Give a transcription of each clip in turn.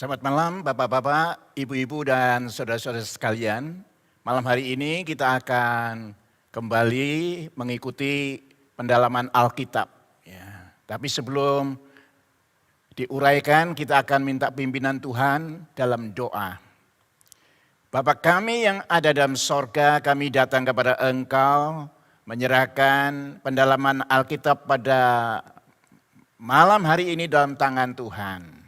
Selamat malam Bapak-Bapak, Ibu-Ibu dan saudara-saudara sekalian. Malam hari ini kita akan kembali mengikuti pendalaman Alkitab. Ya. Tapi sebelum diuraikan kita akan minta pimpinan Tuhan dalam doa. Bapa kami yang ada dalam sorga, kami datang kepada Engkau menyerahkan pendalaman Alkitab pada malam hari ini dalam tangan Tuhan.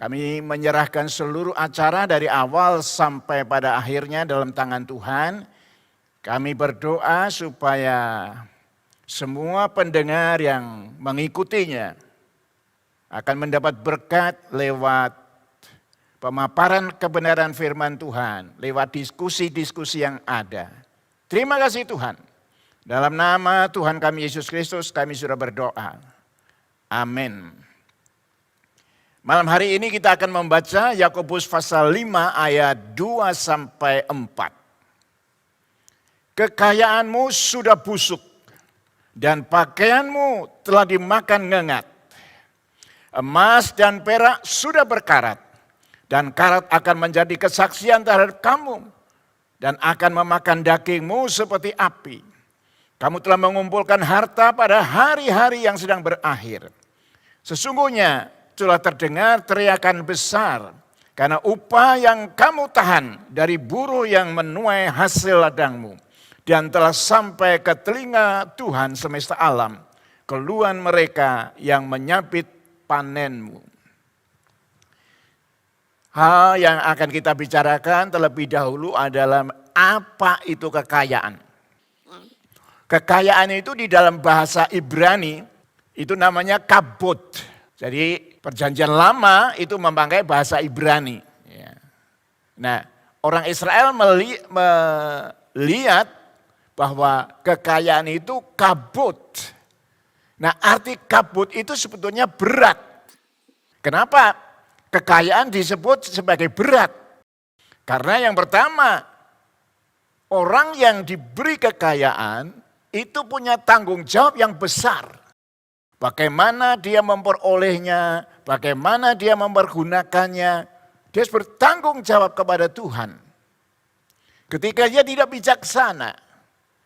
Kami menyerahkan seluruh acara dari awal sampai pada akhirnya dalam tangan Tuhan. Kami berdoa supaya semua pendengar yang mengikutinya akan mendapat berkat lewat pemaparan kebenaran firman Tuhan, lewat diskusi-diskusi yang ada. Terima kasih Tuhan. Dalam nama Tuhan kami Yesus Kristus kami sudah berdoa. Amin. Malam hari ini kita akan membaca Yakobus pasal 5 ayat 2 sampai 4. Kekayaanmu sudah busuk dan pakaianmu telah dimakan ngengat. Emas dan perak sudah berkarat dan karat akan menjadi kesaksian terhadap kamu dan akan memakan dagingmu seperti api. Kamu telah mengumpulkan harta pada hari-hari yang sedang berakhir. Sesungguhnya telah terdengar teriakan besar karena upah yang kamu tahan dari buruh yang menuai hasil ladangmu dan telah sampai ke telinga Tuhan semesta alam, keluhan mereka yang menyabit panenmu. Hal yang akan kita bicarakan terlebih dahulu adalah apa itu kekayaan. Kekayaan itu di dalam bahasa Ibrani itu namanya kabod. Jadi Perjanjian Lama itu memakai bahasa Ibrani. Nah, orang Israel melihat bahwa kekayaan itu kabut. Nah, arti kabut itu sebetulnya berat. Kenapa kekayaan disebut sebagai berat? Karena yang pertama, orang yang diberi kekayaan itu punya tanggung jawab yang besar. Bagaimana dia memperolehnya, bagaimana dia mempergunakannya, dia harus bertanggung jawab kepada Tuhan. Ketika dia tidak bijaksana,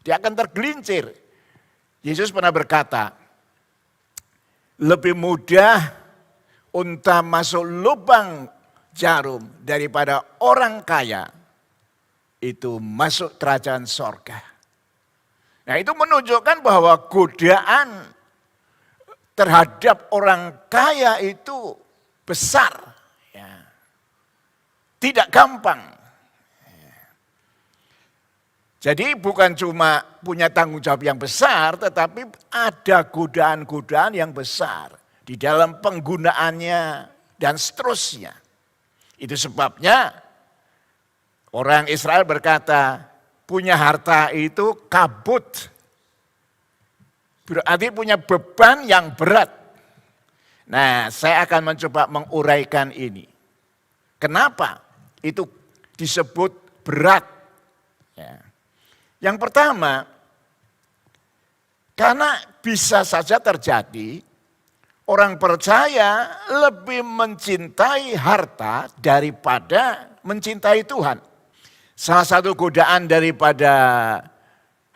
dia akan tergelincir. Yesus pernah berkata, lebih mudah unta masuk lubang jarum daripada orang kaya itu masuk kerajaan sorga. Nah itu menunjukkan bahwa godaan terhadap orang kaya itu besar, ya. Tidak gampang. Jadi bukan cuma punya tanggung jawab yang besar, tetapi ada godaan-godaan yang besar di dalam penggunaannya dan seterusnya. Itu sebabnya orang Israel berkata, punya harta itu kabut. Berarti punya beban yang berat. Nah, saya akan mencoba menguraikan ini. Kenapa itu disebut berat? Ya. Yang pertama, karena bisa saja terjadi orang percaya lebih mencintai harta daripada mencintai Tuhan. Salah satu godaan daripada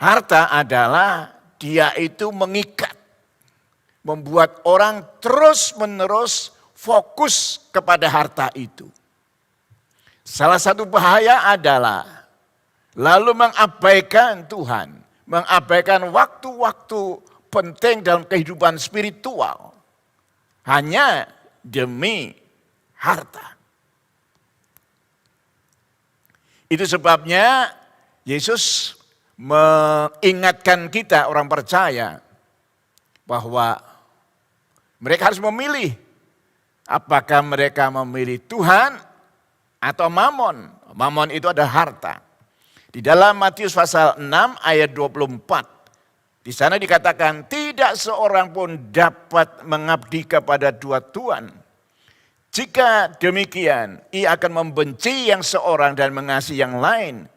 harta adalah dia itu mengikat, membuat orang terus-menerus fokus kepada harta itu. Salah satu bahaya adalah lalu mengabaikan Tuhan, mengabaikan waktu-waktu penting dalam kehidupan spiritual, hanya demi harta. Itu sebabnya Yesus mengingatkan kita orang percaya bahwa mereka harus memilih apakah mereka memilih Tuhan atau mamon. Mamon itu ada harta. Di dalam Matius pasal 6 ayat 24 di sana dikatakan tidak seorang pun dapat mengabdi kepada dua tuan. Jika demikian ia akan membenci yang seorang dan mengasihi yang lain.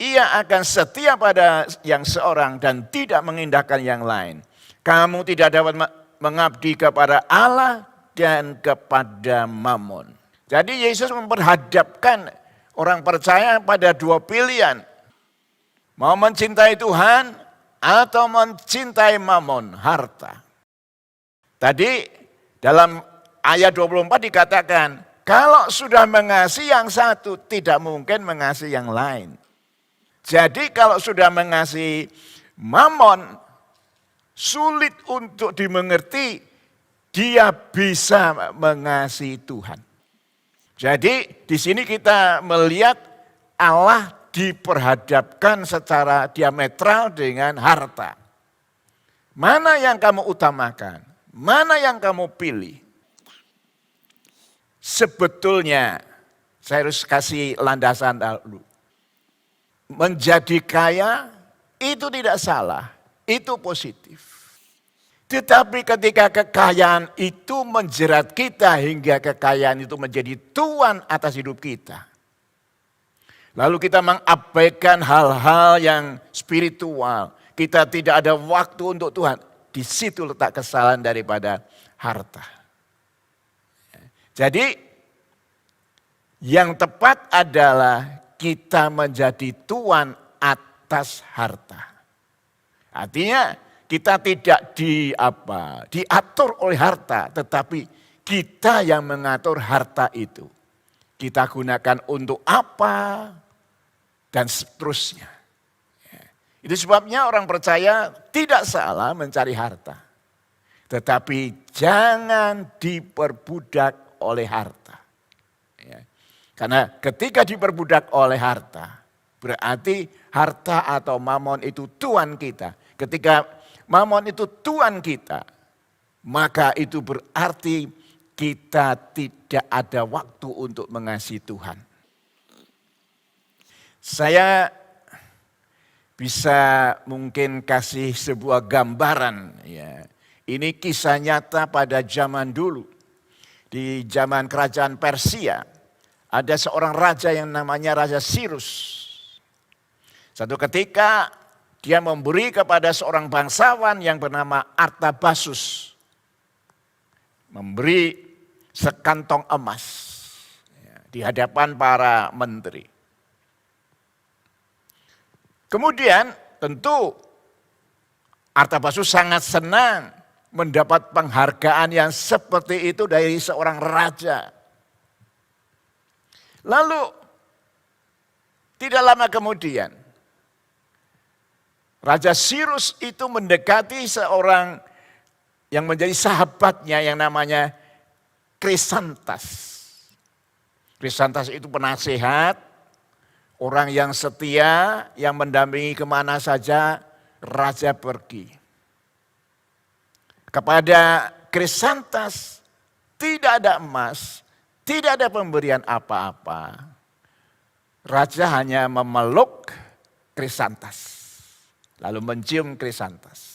Ia akan setia pada yang seorang dan tidak mengindahkan yang lain. Kamu tidak dapat mengabdi kepada Allah dan kepada Mammon. Jadi Yesus memperhadapkan orang percaya pada dua pilihan. Mau mencintai Tuhan atau mencintai mamon, harta. Tadi dalam ayat 24 dikatakan, kalau sudah mengasihi yang satu, tidak mungkin mengasihi yang lain. Jadi kalau sudah mengasihi mamon, sulit untuk dimengerti, dia bisa mengasihi Tuhan. Jadi di sini kita melihat Allah diperhadapkan secara diametral dengan harta. Mana yang kamu utamakan? Mana yang kamu pilih? Sebetulnya, saya harus kasih landasan dulu. Menjadi kaya itu tidak salah, itu positif. Tetapi ketika kekayaan itu menjerat kita hingga kekayaan itu menjadi tuan atas hidup kita. Lalu kita mengabaikan hal-hal yang spiritual. Kita tidak ada waktu untuk Tuhan. Di situ letak kesalahan daripada harta. Jadi yang tepat adalah kita menjadi tuan atas harta. Artinya kita tidak diatur oleh harta, tetapi kita yang mengatur harta itu. Kita gunakan untuk apa dan seterusnya. Itu sebabnya orang percaya tidak salah mencari harta. Tetapi jangan diperbudak oleh harta. Karena ketika diperbudak oleh harta, berarti harta atau mamon itu tuan kita. Ketika mamon itu tuan kita, maka itu berarti kita tidak ada waktu untuk mengasihi Tuhan. Saya bisa mungkin kasih sebuah gambaran. Ya. Ini kisah nyata pada zaman dulu. Di zaman kerajaan Persia, ada seorang raja yang namanya Raja Cyrus. Satu ketika dia memberi kepada seorang bangsawan yang bernama Artabazus. Memberi sekantong emas di hadapan para menteri. Kemudian tentu Artabazus sangat senang mendapat penghargaan yang seperti itu dari seorang raja. Lalu tidak lama kemudian Raja Cyrus itu mendekati seorang yang menjadi sahabatnya yang namanya Krisantas. Krisantas itu penasehat, orang yang setia, yang mendampingi kemana saja raja pergi. Kepada Krisantas tidak ada emas, tidak ada pemberian apa-apa. Raja hanya memeluk Krisantas, lalu mencium Krisantas.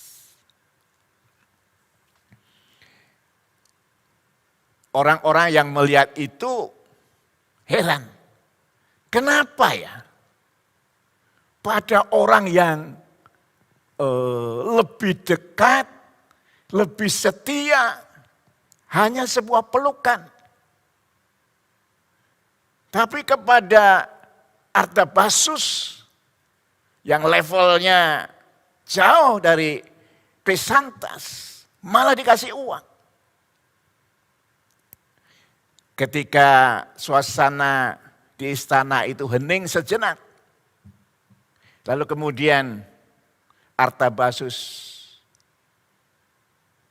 Orang-orang yang melihat itu heran. Kenapa ya? Pada orang yang lebih dekat, lebih setia, hanya sebuah pelukan. Tapi kepada Artabazus yang levelnya jauh dari Krisantas, malah dikasih uang. Ketika suasana di istana itu hening sejenak. Lalu kemudian Artabazus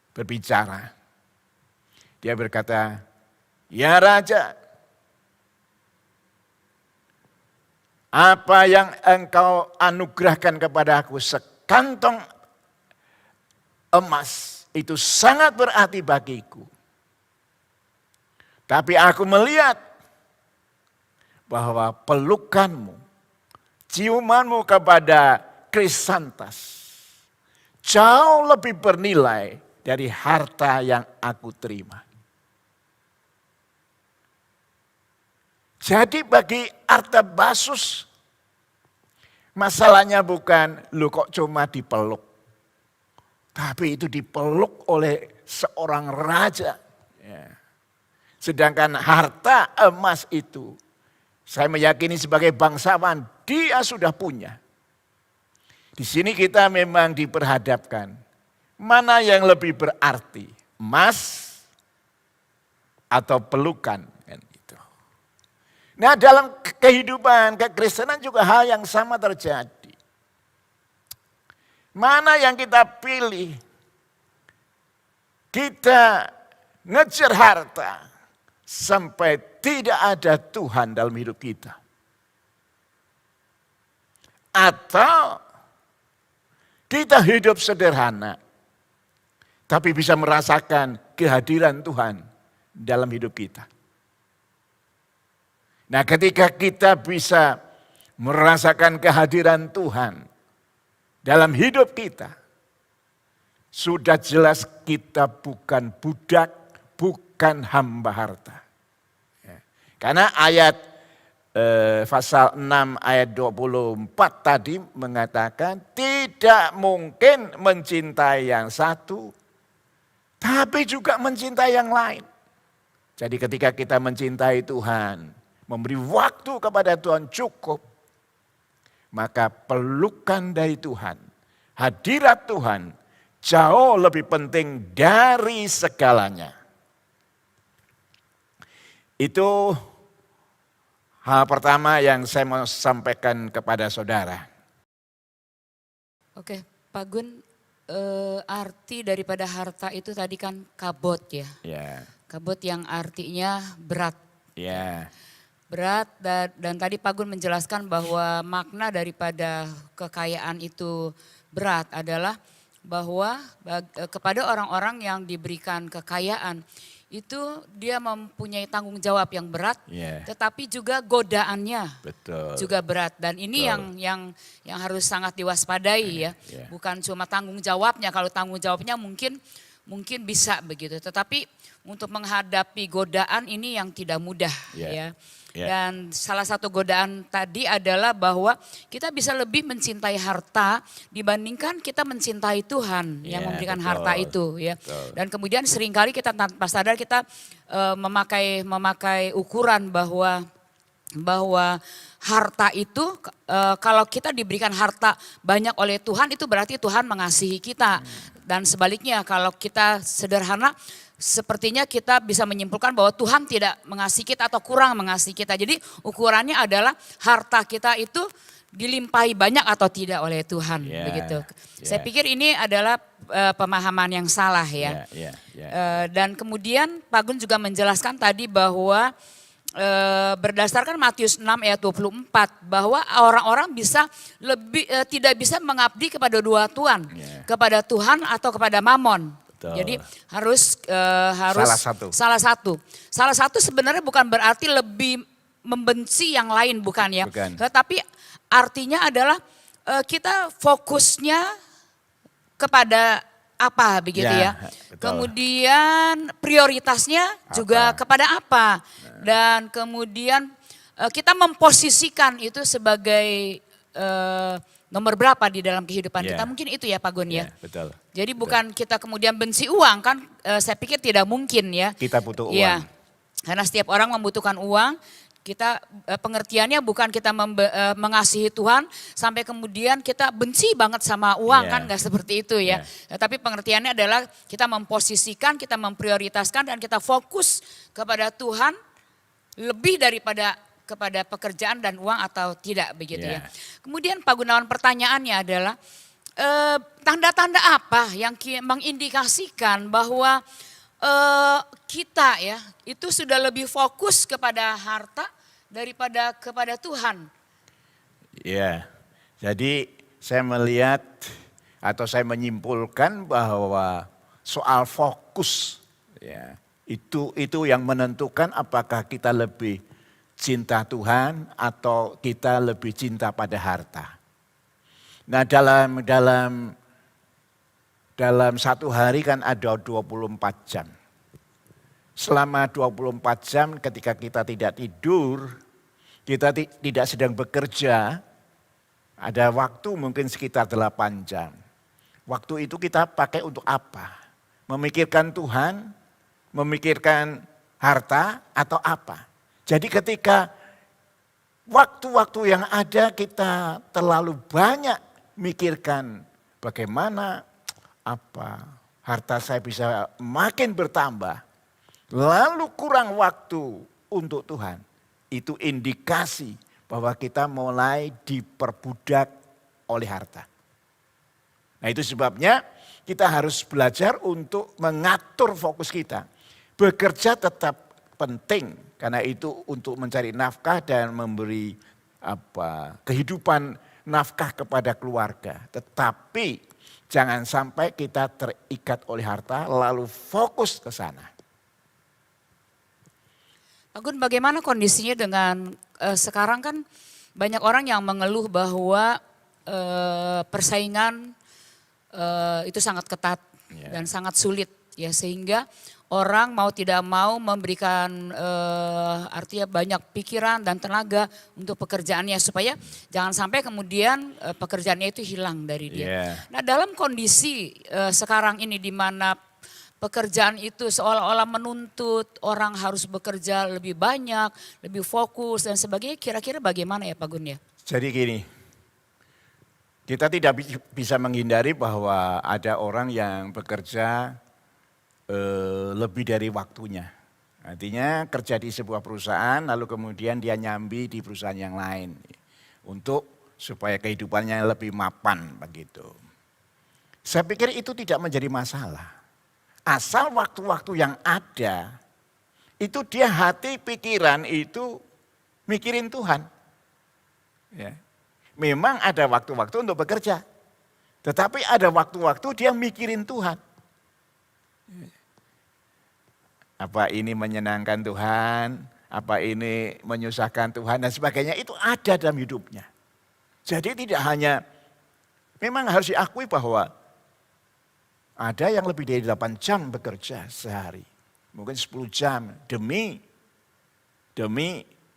berbicara. Dia berkata, "Ya Raja, apa yang engkau anugerahkan kepada aku, sekantong emas, itu sangat berarti bagiku. Tapi aku melihat bahwa pelukanmu, ciumanmu kepada Krisantas jauh lebih bernilai dari harta yang aku terima." Jadi bagi Artabazus, masalahnya bukan lu kok cuma dipeluk. Tapi itu dipeluk oleh seorang raja. Sedangkan harta emas itu, saya meyakini sebagai bangsawan, dia sudah punya. Di sini kita memang diperhadapkan, mana yang lebih berarti, emas atau pelukan. Kan gitu. Nah dalam kehidupan kekristenan juga hal yang sama terjadi. Mana yang kita pilih? Kita ngejar harta sampai tidak ada Tuhan dalam hidup kita. Atau kita hidup sederhana, tapi bisa merasakan kehadiran Tuhan dalam hidup kita. Nah ketika kita bisa merasakan kehadiran Tuhan dalam hidup kita, sudah jelas kita bukan budak, bukan hamba harta. Ya. Karena ayat pasal 6 ayat 24 tadi mengatakan tidak mungkin mencintai yang satu, tapi juga mencintai yang lain. Jadi ketika kita mencintai Tuhan, memberi waktu kepada Tuhan cukup, maka pelukan dari Tuhan, hadirat Tuhan jauh lebih penting dari segalanya. Itu hal pertama yang saya mau sampaikan kepada saudara. Oke, Pak Gun, arti daripada harta itu tadi kan kabot ya. Ya. Kabot yang artinya berat. Ya. Berat dan tadi Pak Gun menjelaskan bahwa makna daripada kekayaan itu berat adalah bahwa kepada orang-orang yang diberikan kekayaan itu dia mempunyai tanggung jawab yang berat, tetapi juga godaannya juga berat. Dan ini yang harus sangat diwaspadai ya. Bukan cuma tanggung jawabnya, kalau tanggung jawabnya mungkin bisa begitu. Tetapi untuk menghadapi godaan ini yang tidak mudah ya. Dan salah satu godaan tadi adalah bahwa kita bisa lebih mencintai harta dibandingkan kita mencintai Tuhan yang memberikan harta itu ya. Dan kemudian seringkali kita tanpa sadar kita memakai ukuran bahwa harta itu kalau kita diberikan harta banyak oleh Tuhan itu berarti Tuhan mengasihi kita. Dan sebaliknya kalau kita sederhana, sepertinya kita bisa menyimpulkan bahwa Tuhan tidak mengasihi kita atau kurang mengasihi kita. Jadi ukurannya adalah harta kita itu dilimpahi banyak atau tidak oleh Tuhan, begitu. Saya pikir ini adalah pemahaman yang salah ya. Dan kemudian Pak Gun juga menjelaskan tadi bahwa berdasarkan Matius 6 ayat 24 bahwa orang-orang bisa tidak bisa mengabdi kepada dua tuan, kepada Tuhan atau kepada Mamon. Jadi harus salah satu. Salah satu sebenarnya bukan berarti lebih membenci yang lain, bukan ya. Tetapi artinya adalah kita fokusnya kepada apa begitu ya. Kemudian prioritasnya juga kepada apa. Dan kemudian kita memposisikan itu sebagai nomor berapa di dalam kehidupan kita. Mungkin itu ya Pak Gun ya. Jadi bukan kita kemudian benci uang kan, saya pikir tidak mungkin ya. Kita butuh uang. Ya, karena setiap orang membutuhkan uang. Kita pengertiannya bukan kita mengasihi Tuhan sampai kemudian kita benci banget sama uang kan, nggak seperti itu ya. Tapi pengertiannya adalah kita memposisikan, kita memprioritaskan dan kita fokus kepada Tuhan lebih daripada kepada pekerjaan dan uang atau tidak begitu ya. Kemudian Pak Gunawan pertanyaannya adalah tanda-tanda apa yang mengindikasikan bahwa kita ya itu sudah lebih fokus kepada harta daripada kepada Tuhan. Ya, jadi saya melihat atau saya menyimpulkan bahwa soal fokus ya itu yang menentukan apakah kita lebih cinta Tuhan atau kita lebih cinta pada harta. Nah dalam satu hari kan ada 24 jam. Selama 24 jam ketika kita tidak tidur, kita tidak sedang bekerja, ada waktu mungkin sekitar 8 jam. Waktu itu kita pakai untuk apa? Memikirkan Tuhan, memikirkan harta atau apa. Jadi ketika waktu-waktu yang ada kita terlalu banyak mikirkan bagaimana harta saya bisa makin bertambah, lalu kurang waktu untuk Tuhan. Itu indikasi bahwa kita mulai diperbudak oleh harta. Nah itu sebabnya kita harus belajar untuk mengatur fokus kita. Bekerja tetap penting karena itu untuk mencari nafkah dan memberi kehidupan nafkah kepada keluarga. Tetapi jangan sampai kita terikat oleh harta lalu fokus ke sana. Pak Gun, bagaimana kondisinya dengan sekarang kan banyak orang yang mengeluh bahwa persaingan itu sangat ketat dan sangat sulit ya, sehingga orang mau tidak mau memberikan artinya banyak pikiran dan tenaga untuk pekerjaannya supaya jangan sampai kemudian pekerjaannya itu hilang dari dia. Nah dalam kondisi sekarang ini di mana pekerjaan itu seolah-olah menuntut orang harus bekerja lebih banyak, lebih fokus dan sebagainya, kira-kira bagaimana ya Pak Gun ya? Jadi gini, kita tidak bisa menghindari bahwa ada orang yang bekerja lebih dari waktunya. Artinya kerja di sebuah perusahaan lalu kemudian dia nyambi di perusahaan yang lain untuk supaya kehidupannya lebih mapan begitu. Saya pikir itu tidak menjadi masalah. Asal waktu-waktu yang ada itu dia hati pikiran itu mikirin Tuhan. Ya. Memang ada waktu-waktu untuk bekerja. Tetapi ada waktu-waktu dia mikirin Tuhan. Apa ini menyenangkan Tuhan, apa ini menyusahkan Tuhan dan sebagainya, itu ada dalam hidupnya. Jadi tidak hanya, memang harus diakui bahwa ada yang lebih dari 8 jam bekerja sehari. Mungkin 10 jam demi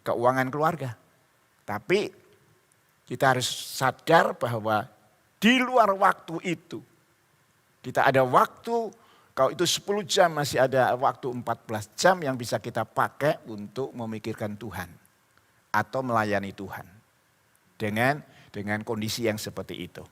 keuangan keluarga. Tapi kita harus sadar bahwa di luar waktu itu, kita ada waktu. Kalau itu 10 jam masih ada waktu 14 jam yang bisa kita pakai untuk memikirkan Tuhan. Atau melayani Tuhan. Dengan kondisi yang seperti itu.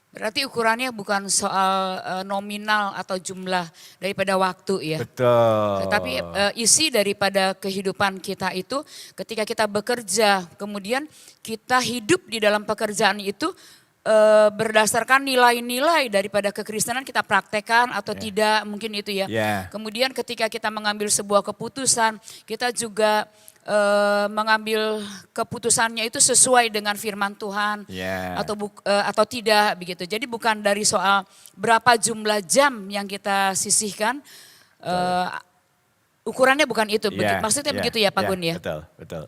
Berarti ukurannya bukan soal nominal atau jumlah daripada waktu ya. Betul. Tetapi isi daripada kehidupan kita itu ketika kita bekerja, kemudian kita hidup di dalam pekerjaan itu berdasarkan nilai-nilai daripada kekristenan kita praktekkan atau tidak, mungkin itu ya. Kemudian ketika kita mengambil sebuah keputusan, kita juga mengambil keputusannya itu sesuai dengan firman Tuhan atau tidak begitu. Jadi bukan dari soal berapa jumlah jam yang kita sisihkan, ukurannya bukan itu. Maksudnya begitu ya Pak Gun ya? Betul.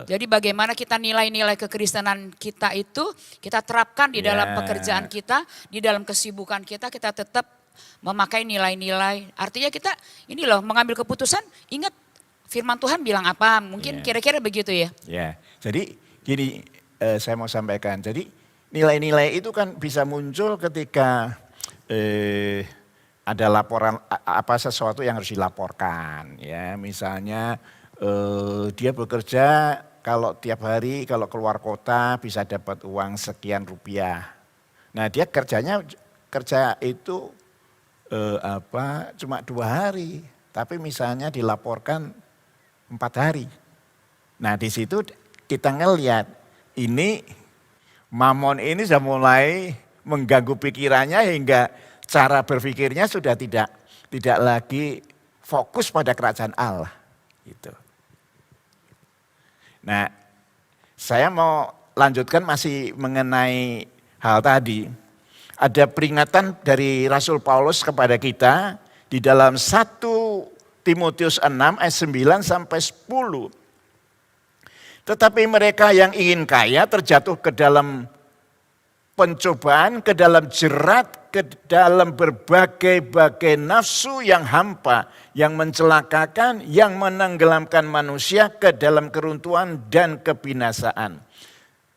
Jadi bagaimana kita nilai-nilai kekristenan kita itu kita terapkan di dalam pekerjaan kita, di dalam kesibukan kita tetap memakai nilai-nilai. Artinya kita ini loh mengambil keputusan, ingat firman Tuhan bilang apa, mungkin kira-kira begitu ya. Ya, jadi gini saya mau sampaikan. Jadi nilai-nilai itu kan bisa muncul ketika ada laporan sesuatu yang harus dilaporkan. Ya, misalnya dia bekerja kalau tiap hari kalau keluar kota bisa dapat uang sekian rupiah. Nah dia kerja itu cuma 2 hari, tapi misalnya dilaporkan 4 hari. Nah di situ kita ngelihat ini mamon ini sudah mulai mengganggu pikirannya hingga cara berpikirnya sudah tidak lagi fokus pada kerajaan Allah. Gitu. Nah saya mau lanjutkan masih mengenai hal tadi. Ada peringatan dari Rasul Paulus kepada kita di dalam 1 Timotius 6 ayat 9 sampai 10. Tetapi mereka yang ingin kaya terjatuh ke dalam pencobaan, ke dalam jerat, ke dalam berbagai-bagai nafsu yang hampa, yang mencelakakan, yang menenggelamkan manusia ke dalam keruntuhan dan kebinasaan.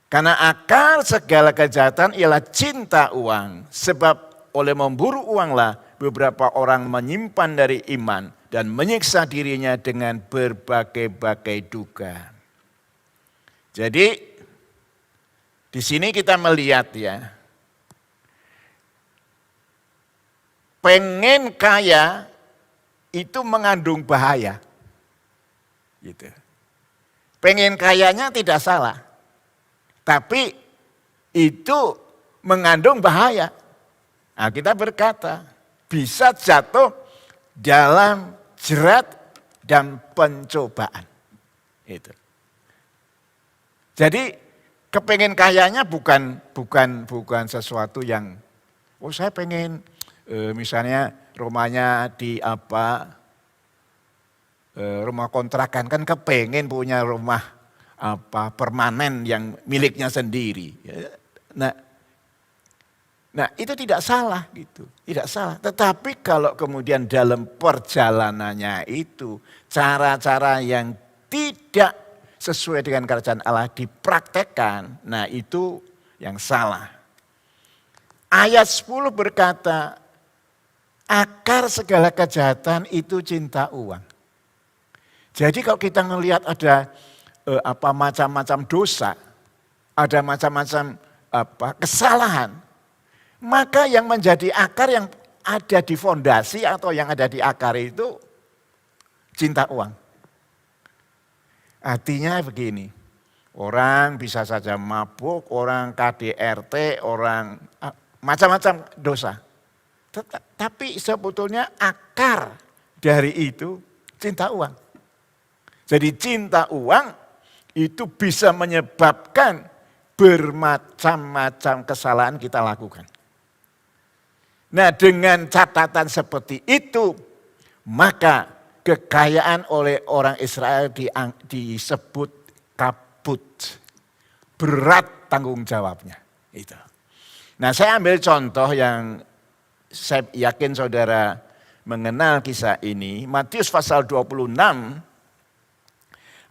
Karena akar segala kejahatan ialah cinta uang, sebab oleh memburu uanglah beberapa orang menyimpan dari iman dan menyiksa dirinya dengan berbagai-bagai duga. Jadi di sini kita melihat ya, pengen kaya itu mengandung bahaya. Gitu. Pengen kayanya tidak salah, tapi itu mengandung bahaya. Nah, kita berkata bisa jatuh dalam jerat dan pencobaan. Itu. Jadi kepengen kayanya bukan sesuatu yang saya pengen misalnya rumahnya di rumah kontrakan, kan kepengen punya rumah permanen yang miliknya sendiri. Nah itu tidak salah gitu, tidak salah. Tetapi kalau kemudian dalam perjalanannya itu cara-cara yang tidak sesuai dengan kerajaan Allah dipraktekkan, nah itu yang salah. Ayat 10 berkata, akar segala kejahatan itu cinta uang. Jadi kalau kita melihat ada macam-macam dosa, ada macam-macam kesalahan, maka yang menjadi akar yang ada di fondasi atau yang ada di akar itu cinta uang. Artinya begini, orang bisa saja mabuk, orang KDRT, orang macam-macam dosa. Tapi sebetulnya akar dari itu cinta uang. Jadi cinta uang itu bisa menyebabkan bermacam-macam kesalahan kita lakukan. Nah dengan catatan seperti itu, maka kekayaan oleh orang Israel disebut kabut. Berat tanggung jawabnya. Itu. Nah saya ambil contoh yang saya yakin saudara mengenal kisah ini. Matius pasal 26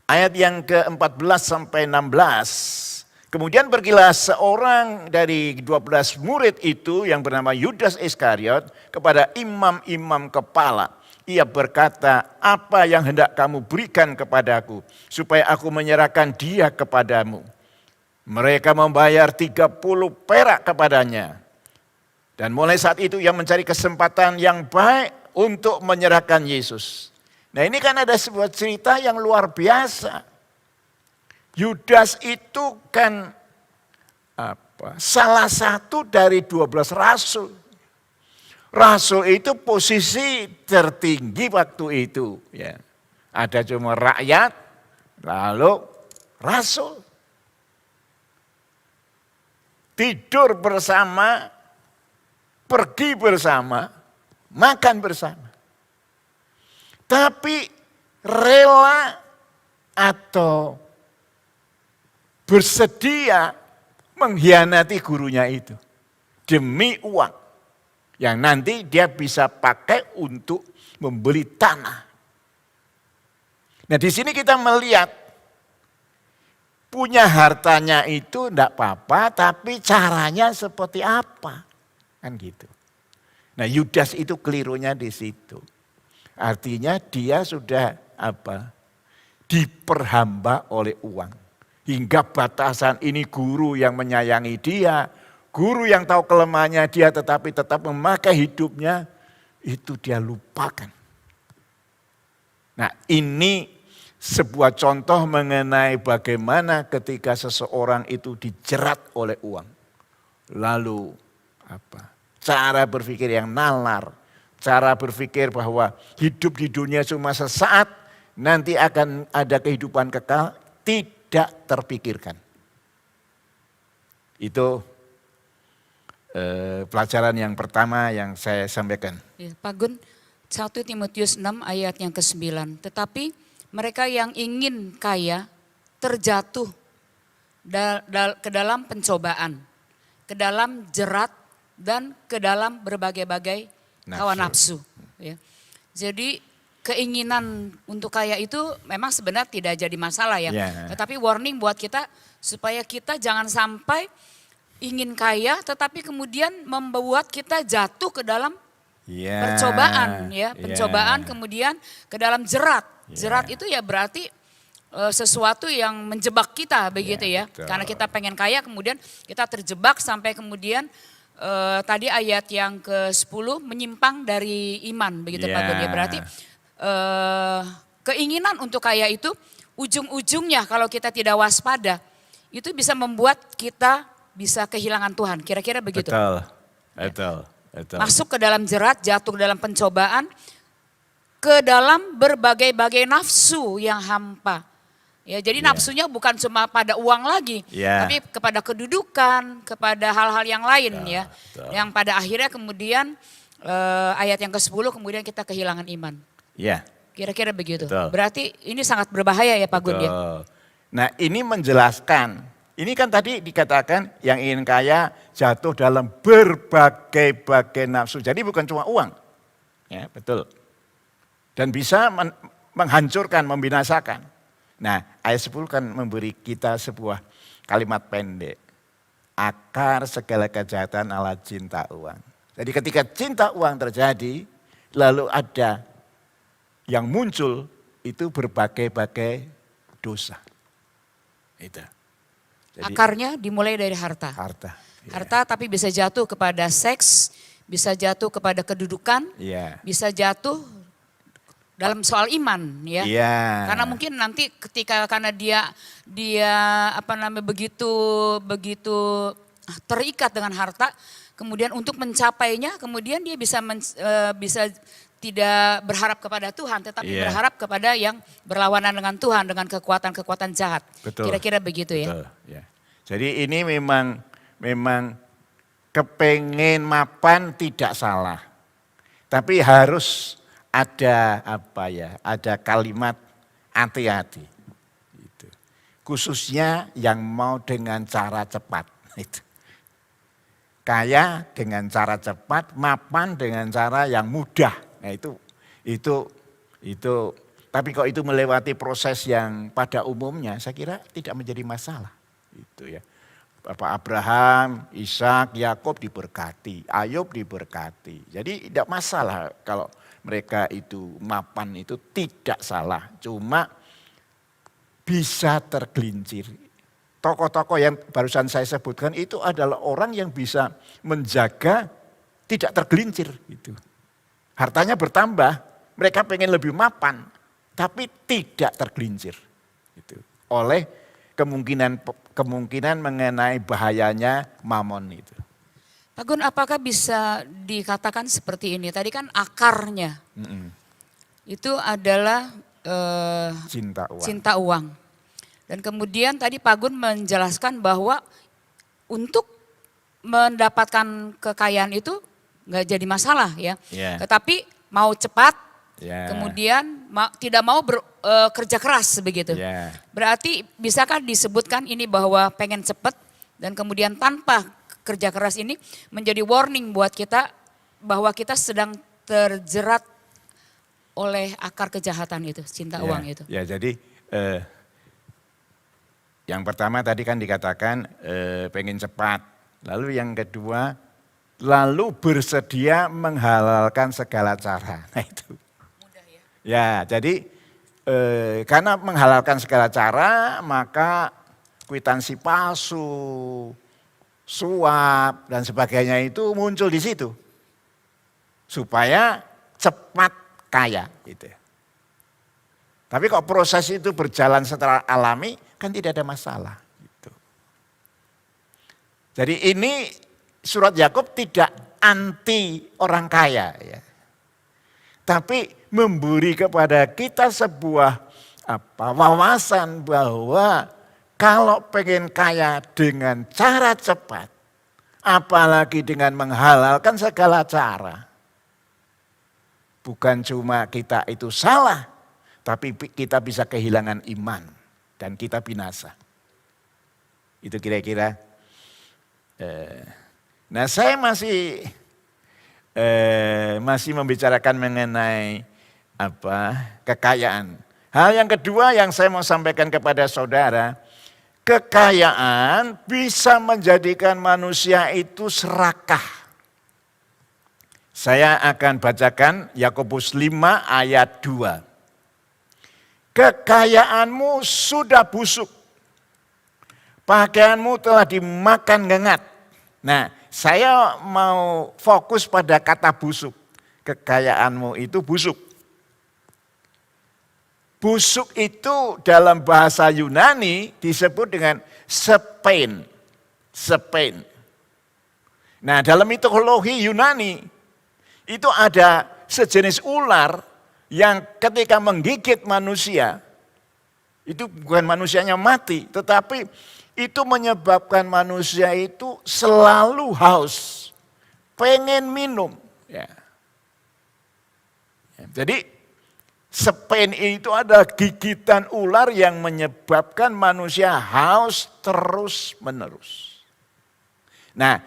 ayat yang ke-14 sampai 16. Kemudian pergilah seorang dari 12 murid itu yang bernama Yudas Iskariot kepada imam-imam kepala. Ia berkata, apa yang hendak kamu berikan kepadaku supaya aku menyerahkan dia kepadamu. Mereka membayar 30 perak kepadanya. Dan mulai saat itu ia mencari kesempatan yang baik untuk menyerahkan Yesus. Nah ini kan ada sebuah cerita yang luar biasa. Yudas itu kan salah satu dari 12 rasul. Rasul itu posisi tertinggi waktu itu. Ya. Ada cuma rakyat, lalu rasul. Tidur bersama, pergi bersama, makan bersama. Tapi rela atau bersedia mengkhianati gurunya itu demi uang yang nanti dia bisa pakai untuk membeli tanah. Nah di sini kita melihat punya hartanya itu enggak apa-apa, tapi caranya seperti apa, kan gitu. Nah Yudas itu kelirunya di situ. Artinya dia sudah diperhamba oleh uang. Hingga batasan ini guru yang menyayangi dia, guru yang tahu kelemahannya dia tetapi tetap memakai hidupnya, itu dia lupakan. Nah ini sebuah contoh mengenai bagaimana ketika seseorang itu dijerat oleh uang. Lalu cara berpikir yang nalar, cara berpikir bahwa hidup di dunia cuma sesaat, nanti akan ada kehidupan kekal, tidak terpikirkan. Itu pelajaran yang pertama yang saya sampaikan. Ya, Pak Gun, 1 Timotius 6 ayat yang ke-9. Tetapi mereka yang ingin kaya terjatuh ke dalam pencobaan, ke dalam jerat, dan ke dalam berbagai-bagai hawa nafsu. Ya. Jadi keinginan untuk kaya itu memang sebenarnya tidak jadi masalah ya. Tetapi warning buat kita supaya kita jangan sampai ingin kaya tetapi kemudian membuat kita jatuh ke dalam Ya, percobaan ya, ya. pencobaan kemudian ke dalam jerat. Ya. Jerat itu ya berarti sesuatu yang menjebak kita begitu ya. Betul. Karena kita pengen kaya kemudian kita terjebak sampai kemudian tadi ayat yang ke-10 menyimpang dari iman begitu Pak Gun ya. Berarti keinginan untuk kaya itu ujung-ujungnya kalau kita tidak waspada itu bisa membuat kita bisa kehilangan Tuhan. Kira-kira begitu. Betul, betul, betul. Masuk ke dalam jerat, jatuh ke dalam pencobaan, ke dalam berbagai-bagai nafsu yang hampa. Ya, jadi nafsunya bukan cuma pada uang lagi, tapi kepada kedudukan, kepada hal-hal yang lain ya. Betul. Yang pada akhirnya kemudian ayat yang ke-10 kemudian kita kehilangan iman. Ya. Kira-kira begitu. Betul. Berarti ini sangat berbahaya ya Pak Gun ya. Nah ini menjelaskan, ini kan tadi dikatakan yang ingin kaya jatuh dalam berbagai-bagai nafsu. Jadi bukan cuma uang, ya betul. Dan bisa menghancurkan, membinasakan. Nah ayat 10 kan memberi kita sebuah kalimat pendek. Akar segala kejahatan adalah cinta uang. Jadi ketika cinta uang terjadi, lalu ada yang muncul itu berbagai-bagai dosa. Itu. Jadi, akarnya dimulai dari harta. Harta. Harta tapi bisa jatuh kepada seks, bisa jatuh kepada kedudukan, bisa jatuh dalam soal iman ya. Karena mungkin nanti ketika karena dia begitu terikat dengan harta, kemudian untuk mencapainya, kemudian dia bisa tidak berharap kepada Tuhan, tetapi berharap kepada yang berlawanan dengan Tuhan, dengan kekuatan-kekuatan jahat. Betul. Kira-kira begitu ya. Betul, ya. Jadi ini memang kepengen mapan tidak salah. Tapi harus ada ada kalimat hati-hati. Gitu. Khususnya yang mau dengan cara cepat. Itu. Kaya dengan cara cepat, mapan dengan cara yang mudah. Nah itu. Tapi kok itu melewati proses yang pada umumnya, saya kira tidak menjadi masalah. Itu ya. Bapak Abraham, Ishak, Yakub diberkati, Ayub diberkati. Jadi tidak masalah kalau mereka itu mapan itu tidak salah. Cuma bisa tergelincir. Tokoh-tokoh yang barusan saya sebutkan itu adalah orang yang bisa menjaga tidak tergelincir. Gitu. Hartanya bertambah, mereka pengen lebih mapan, tapi tidak tergelincir. Gitu. Oleh kemungkinan mengenai bahayanya mamon itu. Pak Gun, apakah bisa dikatakan seperti ini? Tadi kan akarnya itu adalah cinta uang. Dan kemudian tadi Pak Gun menjelaskan bahwa untuk mendapatkan kekayaan itu nggak jadi masalah ya. Tetapi mau cepat, kemudian tidak mau kerja keras begitu. Berarti bisakah disebutkan ini bahwa pengen cepat dan kemudian tanpa kerja keras ini menjadi warning buat kita bahwa kita sedang terjerat oleh akar kejahatan itu, cinta uang itu. Ya, jadi yang pertama tadi kan dikatakan pengen cepat. Lalu yang kedua, lalu bersedia menghalalkan segala cara. Nah itu. Mudah ya. Ya, jadi karena menghalalkan segala cara maka kwitansi palsu, suap dan sebagainya itu muncul di situ. Supaya cepat kaya gitu. Tapi kok proses itu berjalan secara alami kan tidak ada masalah gitu. Jadi ini surat Yakub tidak anti orang kaya ya. Tapi memberi kepada kita sebuah wawasan bahwa kalau pengen kaya dengan cara cepat, apalagi dengan menghalalkan segala cara, bukan cuma kita itu salah, tapi kita bisa kehilangan iman dan kita binasa. Itu kira-kira. Nah saya masih membicarakan mengenai kekayaan. Hal yang kedua yang saya mau sampaikan kepada saudara, kekayaan bisa menjadikan manusia itu serakah. Saya akan bacakan Yakobus 5 ayat 2. Kekayaanmu sudah busuk, pakaianmu telah dimakan ngengat. Nah, saya mau fokus pada kata busuk. Kekayaanmu itu busuk. Busuk itu dalam bahasa Yunani disebut dengan sepen. Sepen. Nah, dalam mitologi Yunani itu ada sejenis ular yang ketika menggigit manusia, itu bukan manusianya mati, tetapi itu menyebabkan manusia itu selalu haus, pengen minum. Ya. Jadi sepen itu adalah gigitan ular yang menyebabkan manusia haus terus menerus. Nah,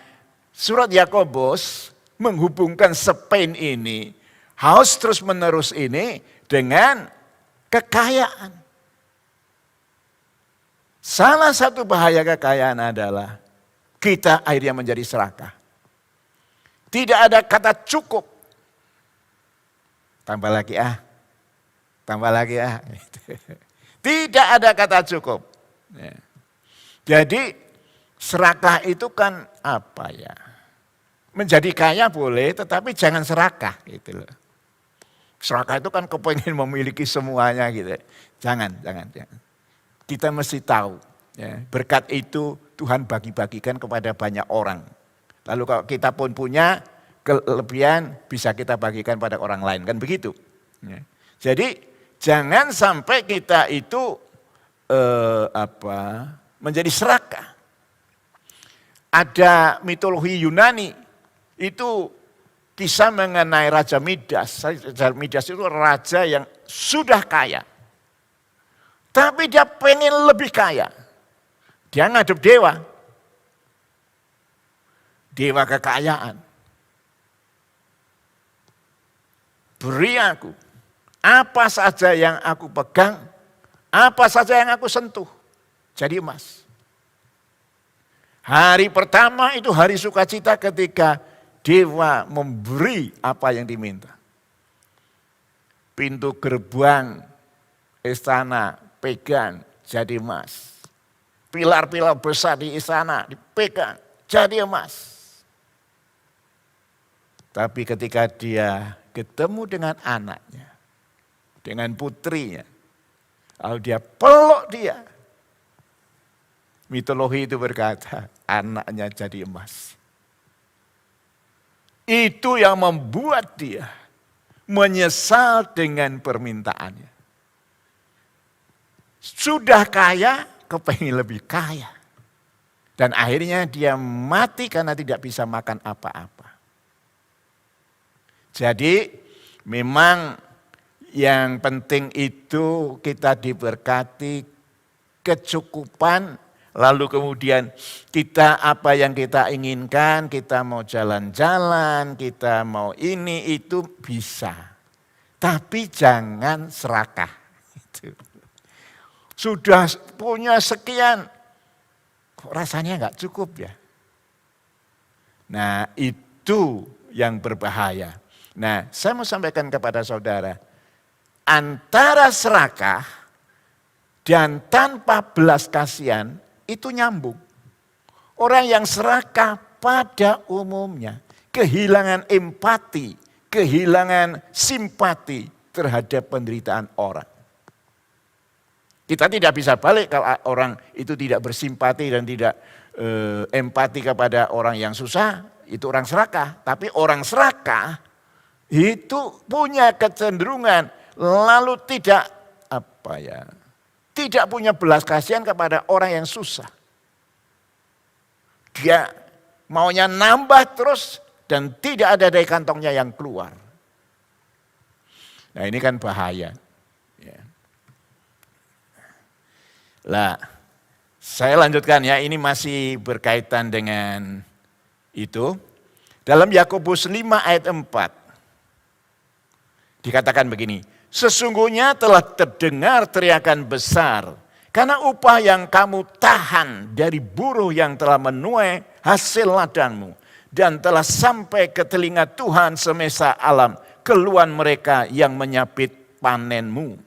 surat Yakobus menghubungkan sepen ini, haus terus menerus ini dengan kekayaan. Salah satu bahaya kekayaan adalah kita akhirnya menjadi serakah. Tidak ada kata cukup. Tambah lagi tambah lagi Tidak ada kata cukup. Jadi serakah itu kan apa ya? Menjadi kaya boleh, tetapi jangan serakah gitu loh. Serakah itu kan kepengen memiliki semuanya gitu. Jangan. Kita mesti tahu, ya, berkat itu Tuhan bagi-bagikan kepada banyak orang. Lalu kalau kita pun punya kelebihan, bisa kita bagikan pada orang lain, kan begitu. Ya. Jadi jangan sampai kita itu menjadi serakah. Ada mitologi Yunani. Itu kisah mengenai Raja Midas. Raja Midas itu raja yang sudah kaya. Tapi dia pengen lebih kaya. Dia ngadep dewa. Dewa kekayaan. Beri aku apa saja yang aku pegang, apa saja yang aku sentuh. Jadi emas. Hari pertama itu hari sukacita ketika dewa memberi apa yang diminta. Pintu gerbang istana pegang jadi emas. Pilar-pilar besar di istana dipegang jadi emas. Tapi ketika dia ketemu dengan anaknya, dengan putrinya, lalu dia peluk dia. Mitologi itu berkata, anaknya jadi emas. Itu yang membuat dia menyesal dengan permintaannya. Sudah kaya, kepengin lebih kaya. Dan akhirnya dia mati karena tidak bisa makan apa-apa. Jadi memang yang penting itu kita diberkati kecukupan. Lalu kemudian kita apa yang kita inginkan, kita mau jalan-jalan, kita mau ini itu bisa. Tapi jangan serakah. Sudah punya sekian, kok rasanya enggak cukup ya. Nah itu yang berbahaya. Nah saya mau sampaikan kepada saudara, antara serakah dan tanpa belas kasihan, itu nyambung. Orang yang serakah pada umumnya kehilangan empati, kehilangan simpati terhadap penderitaan orang. Kita tidak bisa balik kalau orang itu tidak bersimpati dan tidak empati kepada orang yang susah, itu orang serakah. Tapi orang serakah itu punya kecenderungan lalu tidak tidak punya belas kasihan kepada orang yang susah. Dia maunya nambah terus dan tidak ada dari kantongnya yang keluar. Nah ini kan bahaya. Ya. Lah, saya lanjutkan ya, ini masih berkaitan dengan itu. Dalam Yakobus 5 ayat 4 dikatakan begini, sesungguhnya telah terdengar teriakan besar karena upah yang kamu tahan dari buruh yang telah menuai hasil ladangmu. dan telah sampai ke telinga Tuhan semesta alam, keluhan mereka yang menyapit panenmu.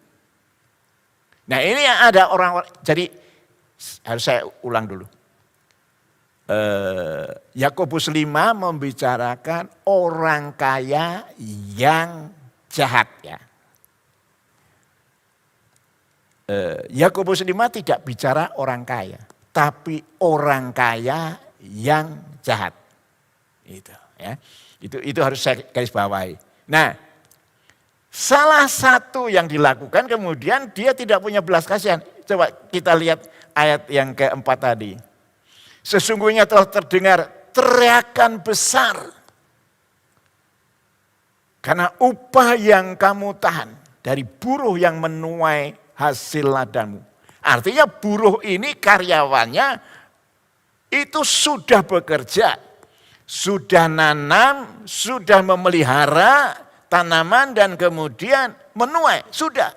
Nah ini yang ada orang, jadi harus saya ulang dulu. Yakobus 5 membicarakan orang kaya yang jahat ya. Yakobus 5 tidak bicara orang kaya, tapi orang kaya yang jahat. Itu ya. Itu harus saya garis bawahi. Nah, salah satu yang dilakukan kemudian dia tidak punya belas kasihan. Coba kita lihat ayat yang keempat tadi. Sesungguhnya telah terdengar teriakan besar karena upah yang kamu tahan dari buruh yang menuai hasil ladangmu. Artinya buruh ini karyawannya itu sudah bekerja, sudah nanam, sudah memelihara tanaman dan kemudian menuai, sudah.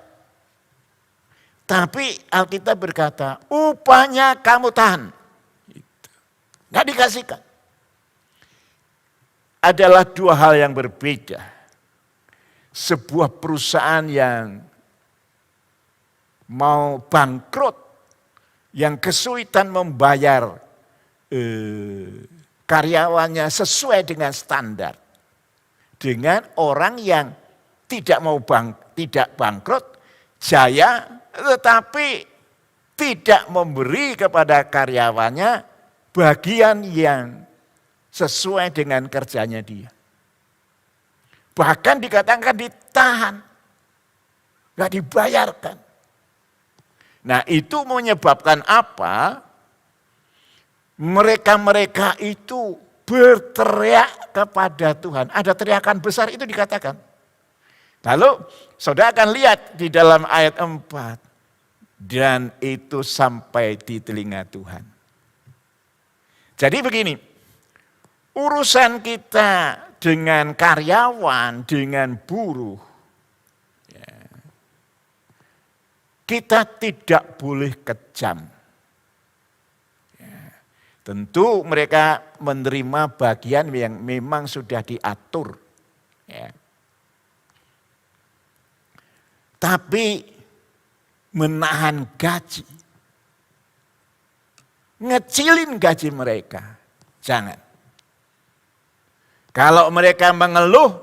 Tapi Alkitab berkata, upahnya kamu tahan. Nggak dikasihkan. Adalah dua hal yang berbeda. Sebuah perusahaan yang mau bangkrut, yang kesulitan membayar karyawannya sesuai dengan standar. Dengan orang yang tidak mau tidak bangkrut, jaya, tetapi tidak memberi kepada karyawannya bagian yang sesuai dengan kerjanya dia. Bahkan dikatakan ditahan, nggak dibayarkan. Nah itu menyebabkan apa? Mereka-mereka itu berteriak kepada Tuhan. Ada teriakan besar itu dikatakan. Lalu saudara akan lihat di dalam ayat 4. Dan itu sampai di telinga Tuhan. Jadi begini, urusan kita dengan karyawan, dengan buruh, ya, kita tidak boleh kejam. Ya, tentu mereka menerima bagian yang memang sudah diatur. Ya. Tapi menahan gaji, ngecilin gaji mereka, jangan. Kalau mereka mengeluh,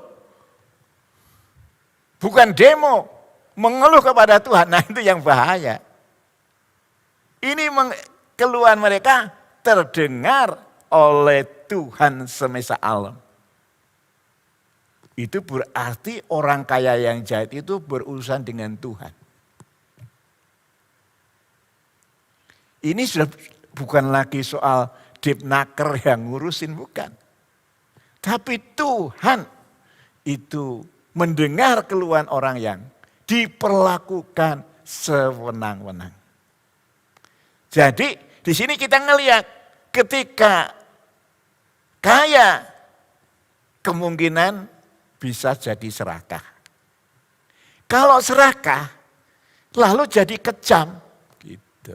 bukan demo, mengeluh kepada Tuhan, nah itu yang bahaya. Ini keluhan mereka terdengar oleh Tuhan semesta alam. Itu berarti orang kaya yang jahat itu berurusan dengan Tuhan. Ini sudah bukan lagi soal dipnaker yang ngurusin, bukan. Tapi Tuhan itu mendengar keluhan orang yang diperlakukan sewenang-wenang. Jadi di sini kita ngelihat ketika kaya kemungkinan bisa jadi serakah. Kalau serakah lalu jadi kejam gitu.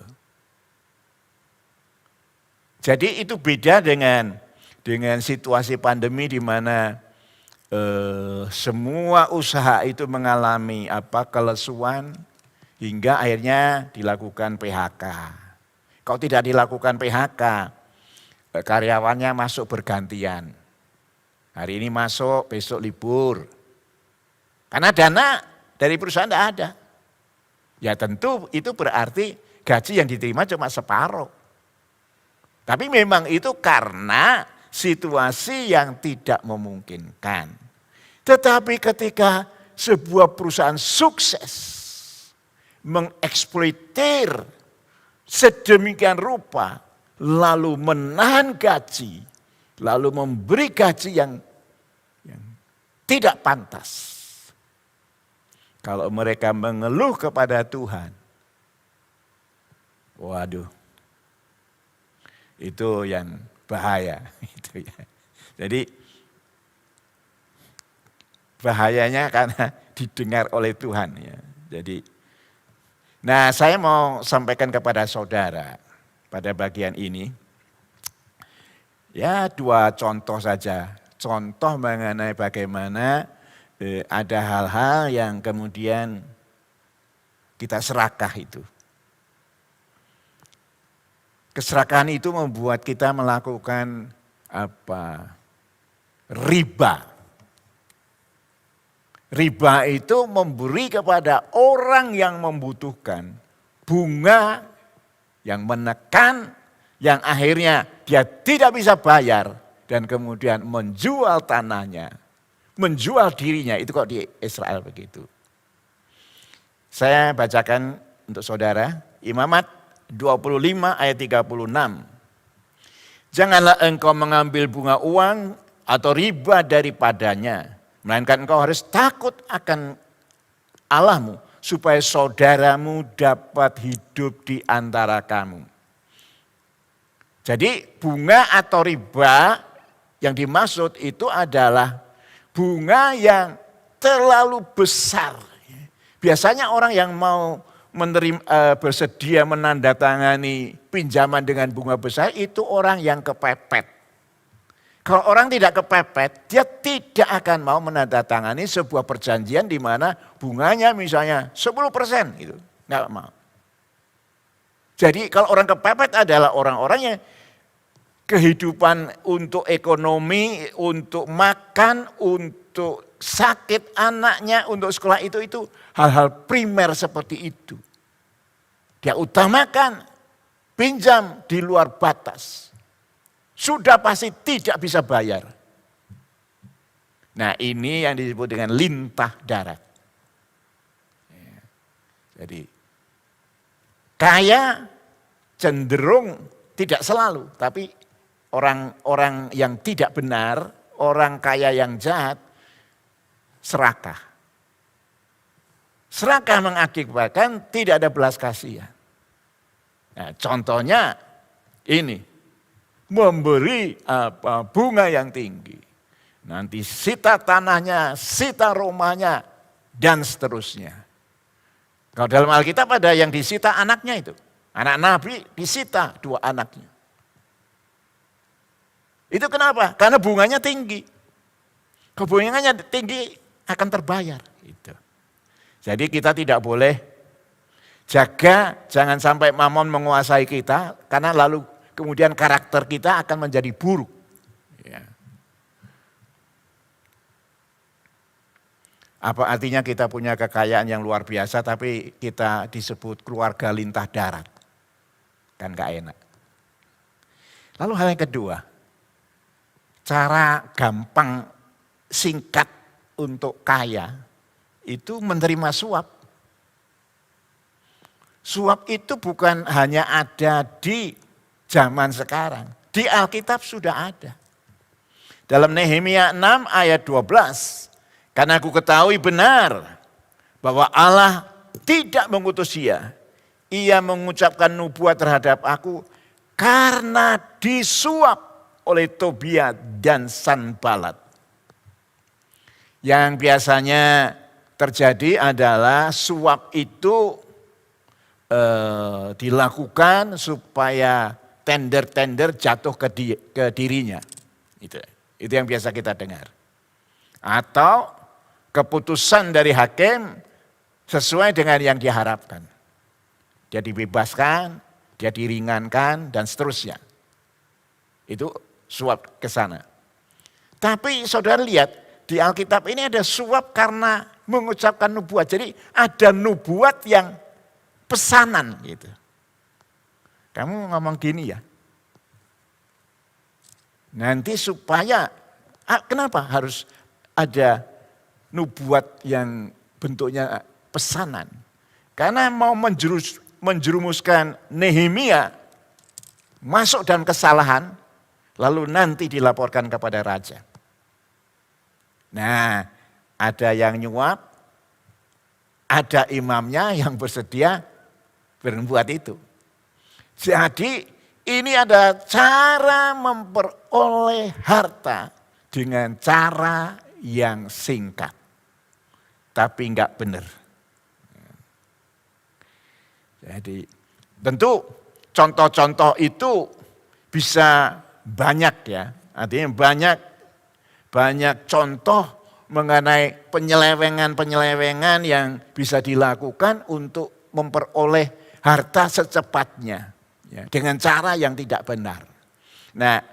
Jadi itu beda dengan situasi pandemi di mana semua usaha itu mengalami kelesuan hingga akhirnya dilakukan PHK. Kalau tidak dilakukan PHK, karyawannya masuk bergantian. Hari ini masuk, besok libur. Karena dana dari perusahaan tidak ada. Ya tentu itu berarti gaji yang diterima cuma separuh. Tapi memang itu karena situasi yang tidak memungkinkan. Tetapi ketika sebuah perusahaan sukses mengeksploitir sedemikian rupa, lalu menahan gaji, lalu memberi gaji yang tidak pantas. Kalau mereka mengeluh kepada Tuhan, waduh, itu yang bahaya. Itu ya. Jadi bahayanya karena didengar oleh Tuhan. Ya. Jadi, nah saya mau sampaikan kepada saudara pada bagian ini, Ya 2 contoh saja. Contoh mengenai bagaimana ada hal-hal yang kemudian kita serakah itu. Keserakahan itu membuat kita melakukan riba. Riba itu memberi kepada orang yang membutuhkan bunga yang menekan, yang akhirnya dia tidak bisa bayar dan kemudian menjual tanahnya, menjual dirinya. Itu kok di Israel begitu. Saya bacakan untuk saudara, Imamat 25 ayat 36. Janganlah engkau mengambil bunga uang atau riba daripadanya, melainkan engkau harus takut akan Allahmu, supaya saudaramu dapat hidup di antara kamu. Jadi bunga atau riba yang dimaksud itu adalah bunga yang terlalu besar. Biasanya orang yang mau bersedia menandatangani pinjaman dengan bunga besar itu orang yang kepepet. Kalau orang tidak kepepet, dia tidak akan mau menandatangani sebuah perjanjian di mana bunganya misalnya 10% gitu. Enggak mau. Jadi kalau orang kepepet adalah orang-orang yang kehidupan untuk ekonomi, untuk makan, untuk sakit anaknya, untuk sekolah itu hal-hal primer seperti itu. Dia utamakan pinjam di luar batas. Sudah pasti tidak bisa bayar. Nah ini yang disebut dengan lintah darat. Jadi kaya cenderung tidak selalu, tapi orang-orang yang tidak benar, orang kaya yang jahat, serakah. Serakah mengakibatkan tidak ada belas kasihan. Nah, contohnya ini, memberi bunga yang tinggi. Nanti sita tanahnya, sita rumahnya, dan seterusnya. Kalau dalam Alkitab ada yang disita anaknya itu. Anak Nabi disita 2 anaknya. Itu kenapa? Karena bunganya tinggi. Bunganya tinggi akan terbayar. Itu. Jadi kita tidak boleh jaga, jangan sampai mamon menguasai kita, karena lalu kemudian karakter kita akan menjadi buruk. Ya. Apa artinya kita punya kekayaan yang luar biasa tapi kita disebut keluarga lintah darat? Kan gak enak. Lalu hal yang kedua, cara gampang singkat untuk kaya itu menerima suap. Suap itu bukan hanya ada di zaman sekarang. Di Alkitab sudah ada. Dalam Nehemia 6 ayat 12. Karena aku ketahui benar bahwa Allah tidak mengutus dia. Ia mengucapkan nubuat terhadap aku karena disuap oleh Tobia dan Sanbalat. Yang biasanya terjadi adalah suap itu dilakukan supaya tender-tender jatuh ke dirinya. Itu yang biasa kita dengar. Atau keputusan dari hakim sesuai dengan yang diharapkan. Dia dibebaskan, dia diringankan, dan seterusnya. Itu suap ke sana. Tapi saudara lihat, di Alkitab ini ada suap karena mengucapkan nubuat. Jadi ada nubuat yang pesanan gitu. Kamu ngomong gini ya. Nanti supaya, kenapa harus ada nubuat yang bentuknya pesanan? Karena mau menjerumuskan Nehemia masuk dalam kesalahan, lalu nanti dilaporkan kepada raja. Nah, ada yang nyuap, ada imamnya yang bersedia berbuat itu. Jadi ini ada cara memperoleh harta dengan cara yang singkat. Tapi enggak benar. Jadi tentu contoh-contoh itu bisa banyak ya, artinya banyak contoh mengenai penyelewengan-penyelewengan yang bisa dilakukan untuk memperoleh harta secepatnya ya, dengan cara yang tidak benar. Nah,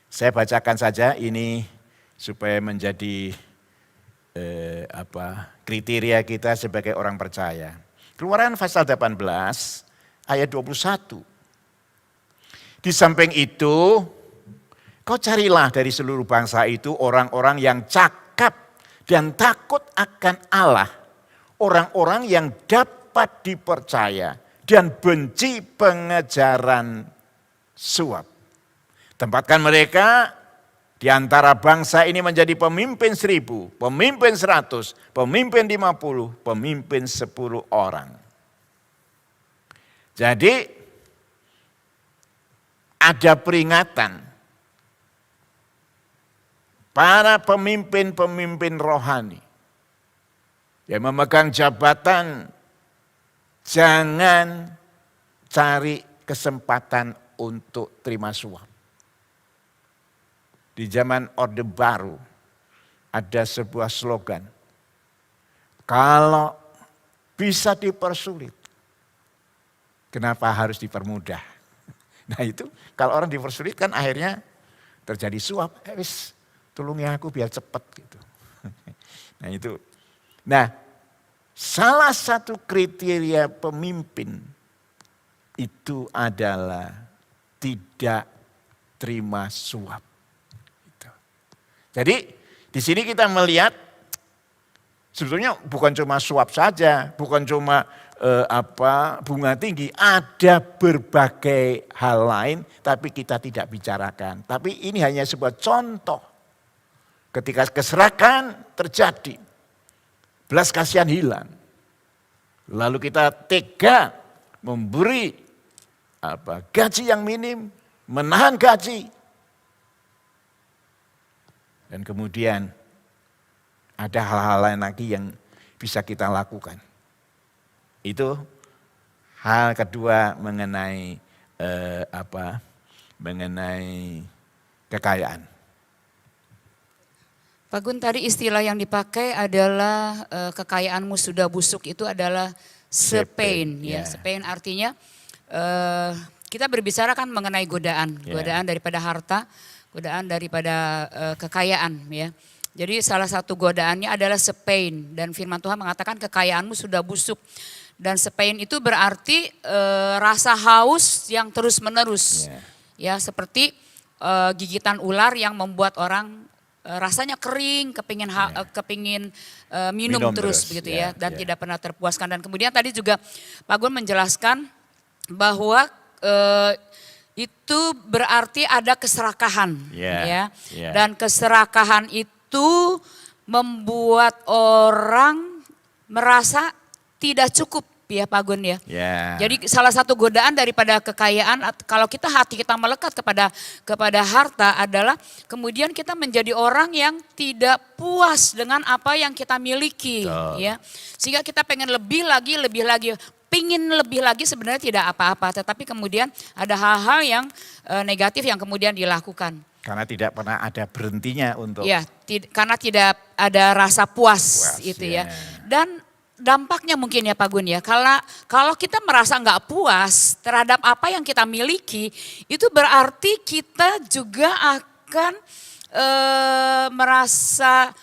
saya bacakan saja ini supaya menjadi kriteria kita sebagai orang percaya. Keluaran pasal 18 ayat 21. Di samping itu, kau carilah dari seluruh bangsa itu orang-orang yang cakap dan takut akan Allah. Orang-orang yang dapat dipercaya dan benci pengejaran suap. Tempatkan mereka di antara bangsa ini menjadi pemimpin 1.000, pemimpin 100, pemimpin 50, pemimpin 10 orang. Jadi ada peringatan. Para pemimpin-pemimpin rohani yang memegang jabatan, jangan cari kesempatan untuk terima suap. Di zaman Orde Baru ada sebuah slogan, kalau bisa dipersulit, kenapa harus dipermudah? Nah itu kalau orang dipersulit kan akhirnya terjadi suap, wis tulungi aku biar cepat gitu. Nah itu. Nah, salah satu kriteria pemimpin itu adalah tidak terima suap. Gitu. Jadi di sini kita melihat sebetulnya bukan cuma suap saja, bukan cuma bunga tinggi, ada berbagai hal lain tapi kita tidak bicarakan. Tapi ini hanya sebuah contoh. Ketika keserakahan terjadi, belas kasihan hilang. Lalu kita tega memberi gaji yang minim, menahan gaji. Dan kemudian ada hal-hal lain lagi yang bisa kita lakukan. Itu hal kedua mengenai mengenai kekayaan. Pak Gun, tadi istilah yang dipakai adalah kekayaanmu sudah busuk, itu adalah sepain. Ya. Sepain artinya kita berbicara kan mengenai godaan. Godaan daripada harta, godaan daripada kekayaan. Ya. Jadi salah satu godaannya adalah sepain. Dan firman Tuhan mengatakan kekayaanmu sudah busuk. Dan sepain itu berarti rasa haus yang terus menerus. Ya, seperti gigitan ular yang membuat orang rasanya kering, kepingin minum terus begitu ya, dan tidak pernah terpuaskan. Dan kemudian tadi juga Pak Gun menjelaskan bahwa itu berarti ada keserakahan, dan keserakahan itu membuat orang merasa tidak cukup. Ya Pak Gun ya. Jadi salah satu godaan daripada kekayaan, kalau hati kita melekat kepada harta adalah kemudian kita menjadi orang yang tidak puas dengan apa yang kita miliki. Ya. Sehingga kita pengen lebih lagi, pingin lebih lagi, sebenarnya tidak apa-apa. Tetapi kemudian ada hal-hal yang negatif yang kemudian dilakukan. Karena tidak pernah ada berhentinya untuk. Ya, karena tidak ada rasa puas itu ya. Dan dampaknya mungkin ya Pak Gun ya, kalau kita merasa nggak puas terhadap apa yang kita miliki, itu berarti kita juga akan merasa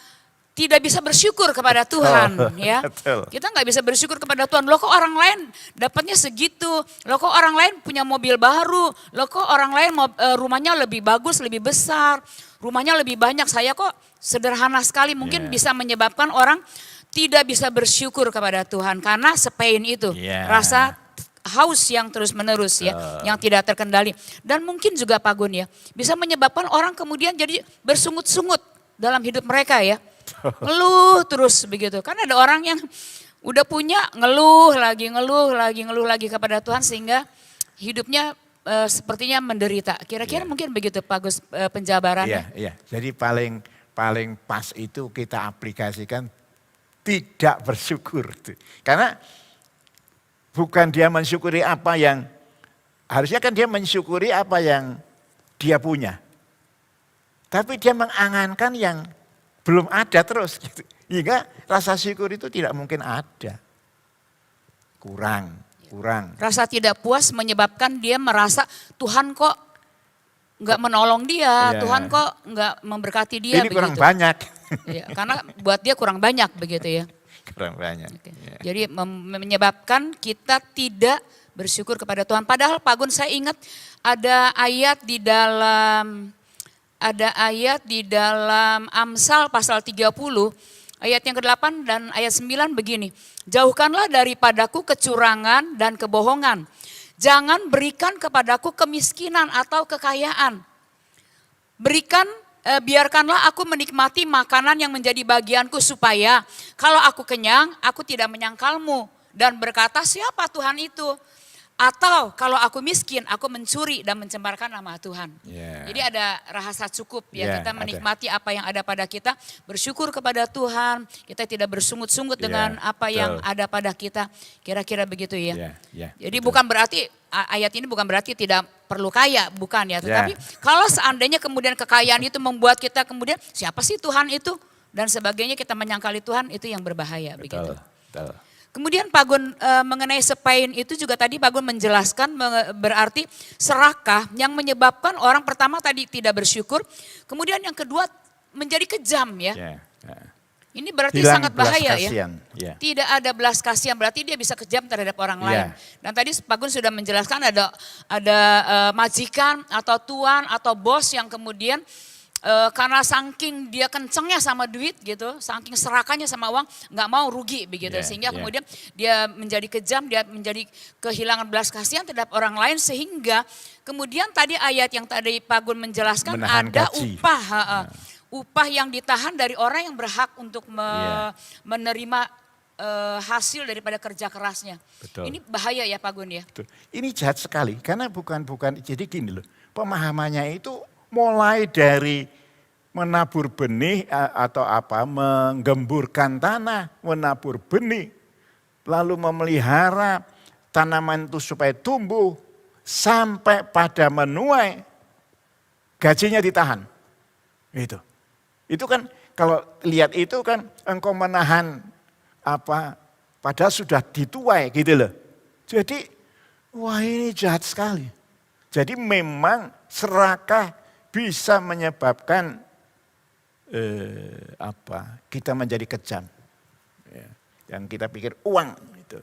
tidak bisa bersyukur kepada Tuhan ya. Kita nggak bisa bersyukur kepada Tuhan. Loh kok orang lain dapatnya segitu, loh kok orang lain punya mobil baru, loh kok orang lain rumahnya lebih bagus, lebih besar, rumahnya lebih banyak, saya kok sederhana sekali. Mungkin bisa menyebabkan orang tidak bisa bersyukur kepada Tuhan karena sepain itu, rasa haus yang terus menerus ya, yang tidak terkendali. Dan mungkin juga Pak Gun ya, bisa menyebabkan orang kemudian jadi bersungut-sungut dalam hidup mereka ya. Ngeluh terus begitu. Kan ada orang yang udah punya ngeluh lagi kepada Tuhan sehingga hidupnya sepertinya menderita. Kira-kira mungkin begitu Pak Gus penjabarannya. Iya. Jadi paling pas itu kita aplikasikan tidak bersyukur. Karena bukan dia mensyukuri apa yang, harusnya kan dia mensyukuri apa yang dia punya. Tapi dia mengangankan yang belum ada terus. Gitu. Hingga rasa syukur itu tidak mungkin ada. Kurang. Rasa tidak puas menyebabkan dia merasa Tuhan kok nggak menolong dia, Iya. Tuhan kok nggak memberkati dia. Ini kurang begitu. banyak. Ya, karena buat dia kurang banyak begitu ya. Kurang banyak. Oke. Ya. Jadi menyebabkan kita tidak bersyukur kepada Tuhan. Padahal Pak Gun, saya ingat ada ayat di dalam Amsal pasal 30 ayat yang ke-8 dan ayat 9 begini. Jauhkanlah daripadaku kecurangan dan kebohongan. Jangan berikan kepadaku kemiskinan atau kekayaan. Biarkanlah aku menikmati makanan yang menjadi bagianku supaya kalau aku kenyang, aku tidak menyangkalmu dan berkata siapa Tuhan itu. Atau kalau aku miskin, aku mencuri dan mencembarkan nama Tuhan. Yeah. Jadi ada rasa cukup ya, Yeah, kita menikmati apa yang ada pada kita, bersyukur kepada Tuhan, kita tidak bersungut-sungut dengan apa yang ada pada kita, kira-kira begitu ya. Jadi betul. Bukan berarti, ayat ini bukan berarti tidak perlu kaya, bukan ya. Tetapi kalau seandainya kemudian kekayaan itu membuat kita kemudian, siapa sih Tuhan itu? Dan sebagainya kita menyangkali Tuhan, itu yang berbahaya. Begitu. Betul. Kemudian Pak Gun mengenai sepain itu juga tadi Pak Gun menjelaskan berarti serakah yang menyebabkan orang pertama tadi tidak bersyukur, kemudian yang kedua menjadi kejam ya. Ini berarti hilang sangat bahaya kasihan. Ya. Tidak ada belas kasihan, berarti dia bisa kejam terhadap orang lain. Dan tadi Pak Gun sudah menjelaskan ada majikan atau tuan atau bos yang kemudian karena saking dia kencengnya sama duit gitu, saking serakahnya sama uang, nggak mau rugi begitu, sehingga kemudian dia menjadi kejam, dia menjadi kehilangan belas kasihan terhadap orang lain, sehingga kemudian tadi ayat yang tadi Pak Gun menjelaskan menahan ada gaji. Upah yang ditahan dari orang yang berhak untuk menerima hasil daripada kerja kerasnya. Betul. Ini bahaya ya Pak Gun ya. Betul. Ini jahat sekali karena bukan jadi gini loh, pemahamannya itu mulai dari menabur benih atau menggemburkan tanah, menabur benih, lalu memelihara tanaman itu supaya tumbuh, sampai pada menuai, gajinya ditahan. Itu kan kalau lihat itu kan engkau menahan padahal sudah dituai gitu loh. Jadi wah ini jahat sekali. Jadi memang serakah bisa menyebabkan kita menjadi kejam. Yang kita pikir uang itu.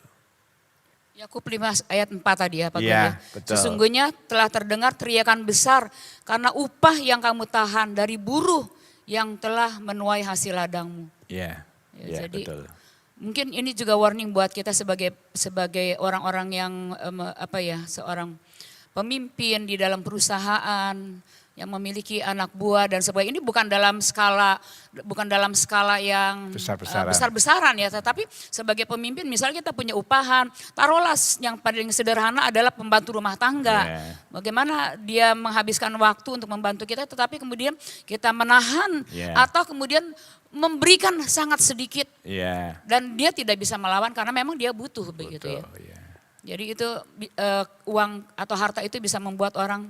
Yakub 5 ayat 4 tadi ya Pak Gun Ya, betul. Sesungguhnya telah terdengar teriakan besar karena upah yang kamu tahan dari buruh yang telah menuai hasil ladangmu. Jadi betul. Mungkin ini juga warning buat kita sebagai orang-orang yang seorang pemimpin di dalam perusahaan yang memiliki anak buah dan sebagainya. Ini bukan dalam skala yang besar-besaran ya, tetapi sebagai pemimpin misalnya kita punya upahan, taruhlah yang paling sederhana adalah pembantu rumah tangga. Bagaimana dia menghabiskan waktu untuk membantu kita, tetapi kemudian kita menahan atau kemudian memberikan sangat sedikit dan dia tidak bisa melawan karena memang dia butuh begitu ya. Jadi itu uang atau harta itu bisa membuat orang